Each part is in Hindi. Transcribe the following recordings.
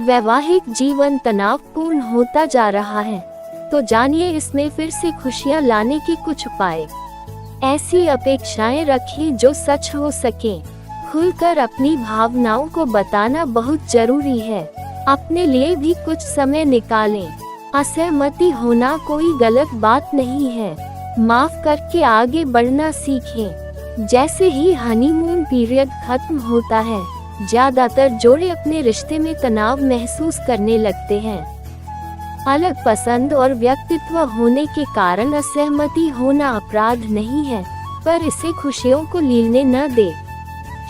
वैवाहिक जीवन तनावपूर्ण होता जा रहा है, तो जानिए इसमें फिर से खुशियां लाने के कुछ उपाय। ऐसी अपेक्षाएं रखें जो सच हो सके। खुलकर अपनी भावनाओं को बताना बहुत जरूरी है। अपने लिए भी कुछ समय निकालें। असहमति होना कोई गलत बात नहीं है। माफ करके आगे बढ़ना सीखें। जैसे ही हनीमून पीरियड खत्म होता है, ज्यादातर जोड़े अपने रिश्ते में तनाव महसूस करने लगते हैं। अलग पसंद और व्यक्तित्व होने के कारण असहमति होना अपराध नहीं है, पर इसे खुशियों को लीलने न दे।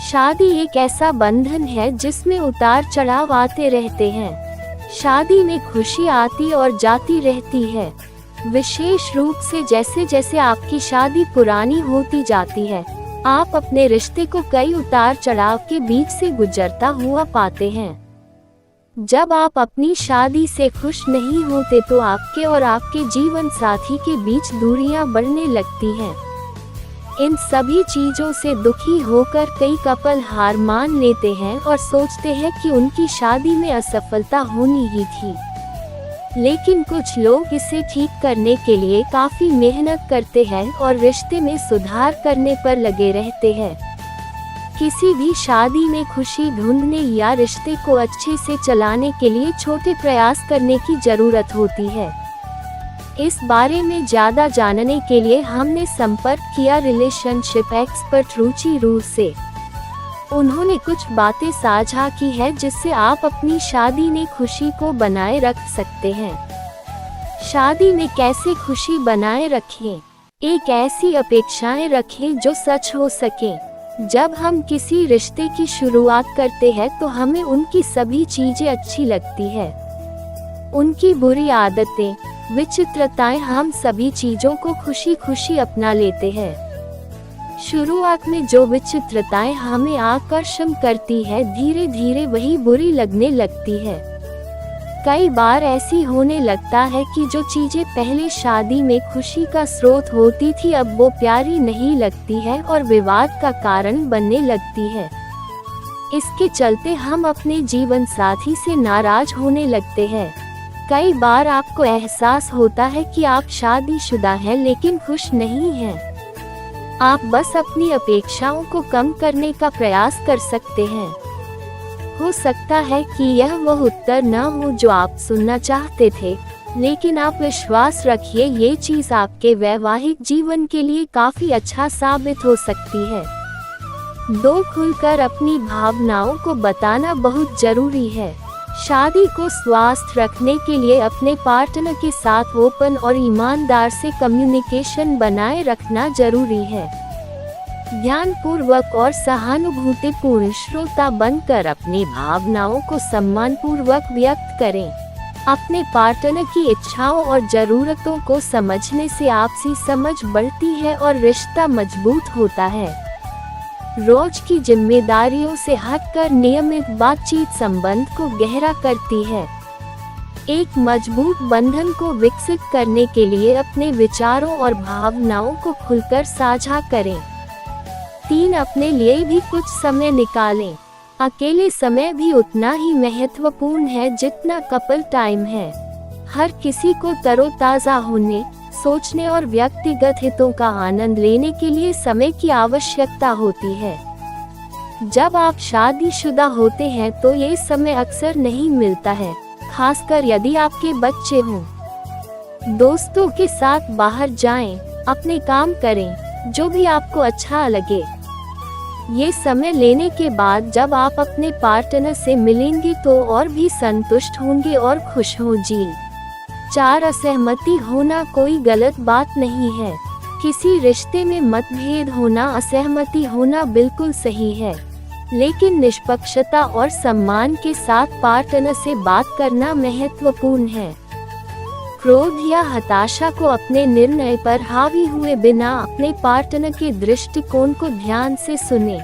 शादी एक ऐसा बंधन है जिसमें उतार चढ़ाव आते रहते हैं। शादी में खुशी आती और जाती रहती है, विशेष रूप से जैसे जैसे आपकी शादी पुरानी होती जाती है, आप अपने रिश्ते को कई उतार चढ़ाव के बीच से गुजरता हुआ पाते हैं। जब आप अपनी शादी से खुश नहीं होते तो आपके और आपके जीवन साथी के बीच दूरियां बढ़ने लगती हैं। इन सभी चीजों से दुखी होकर कई कपल हार मान लेते हैं और सोचते हैं कि उनकी शादी में असफलता होनी ही थी। लेकिन कुछ लोग इसे ठीक करने के लिए काफी मेहनत करते हैं और रिश्ते में सुधार करने पर लगे रहते हैं। किसी भी शादी में खुशी ढूंढने या रिश्ते को अच्छे से चलाने के लिए छोटे प्रयास करने की जरूरत होती है। इस बारे में ज्यादा जानने के लिए हमने संपर्क किया रिलेशनशिप एक्सपर्ट रुचि रूस से। उन्होंने कुछ बातें साझा की है जिससे आप अपनी शादी में खुशी को बनाए रख सकते हैं। शादी में कैसे खुशी बनाए रखें? एक ऐसी अपेक्षाएं रखें जो सच हो सके। जब हम किसी रिश्ते की शुरुआत करते हैं तो हमें उनकी सभी चीजें अच्छी लगती है। उनकी बुरी आदतें, विचित्रताएं, हम सभी चीजों को खुशी खुशी अपना लेते हैं। शुरुआत में जो विचित्रताएं हमें आकर्षण करती है, धीरे धीरे वही बुरी लगने लगती है। कई बार ऐसी होने लगता है कि जो चीजें पहले शादी में खुशी का स्रोत होती थी, अब वो प्यारी नहीं लगती है और विवाद का कारण बनने लगती है। इसके चलते हम अपने जीवन साथी से नाराज होने लगते हैं। कई बार आपको एहसास होता है कि आप शादीशुदा हैं लेकिन खुश नहीं हैं। आप बस अपनी अपेक्षाओं को कम करने का प्रयास कर सकते हैं। हो सकता है कि यह वह उत्तर न हो जो आप सुनना चाहते थे, लेकिन आप विश्वास रखिए, ये चीज आपके वैवाहिक जीवन के लिए काफी अच्छा साबित हो सकती है। 2. खुलकर अपनी भावनाओं को बताना बहुत जरूरी है। शादी को स्वस्थ रखने के लिए अपने पार्टनर के साथ ओपन और ईमानदार से कम्युनिकेशन बनाए रखना जरूरी है। ध्यानपूर्वक और सहानुभूतिपूर्ण श्रोता बनकर अपनी भावनाओं को सम्मानपूर्वक व्यक्त करें। अपने पार्टनर की इच्छाओं और जरूरतों को समझने से आपसी समझ बढ़ती है और रिश्ता मजबूत होता है। रोज की जिम्मेदारियों से हटकर नियमित बातचीत संबंध को गहरा करती है। एक मजबूत बंधन को विकसित करने के लिए अपने विचारों और भावनाओं को खुलकर साझा करें। 3. अपने लिए भी कुछ समय निकालें। अकेले समय भी उतना ही महत्वपूर्ण है जितना कपल टाइम है। हर किसी को तरोताजा होने, सोचने और व्यक्तिगत हितों का आनंद लेने के लिए समय की आवश्यकता होती है। जब आप शादीशुदा होते हैं तो ये समय अक्सर नहीं मिलता है, खासकर यदि आपके बच्चे हों। दोस्तों के साथ बाहर जाएं, अपने काम करें, जो भी आपको अच्छा लगे। ये समय लेने के बाद जब आप अपने पार्टनर से मिलेंगे तो और भी संतुष्ट होंगे और खुश होंगी। 4. असहमति होना कोई गलत बात नहीं है। किसी रिश्ते में मतभेद होना, असहमति होना बिल्कुल सही है, लेकिन निष्पक्षता और सम्मान के साथ पार्टनर से बात करना महत्वपूर्ण है। क्रोध या हताशा को अपने निर्णय पर हावी हुए बिना अपने पार्टनर के दृष्टिकोण को ध्यान से सुनें।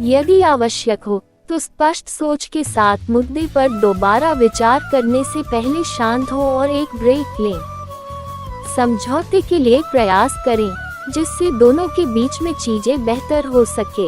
यदि आवश्यक हो तो स्पष्ट सोच के साथ मुद्दे पर दोबारा विचार करने से पहले शांत हो और एक ब्रेक लें। समझौते के लिए प्रयास करें जिससे दोनों के बीच में चीजें बेहतर हो सके।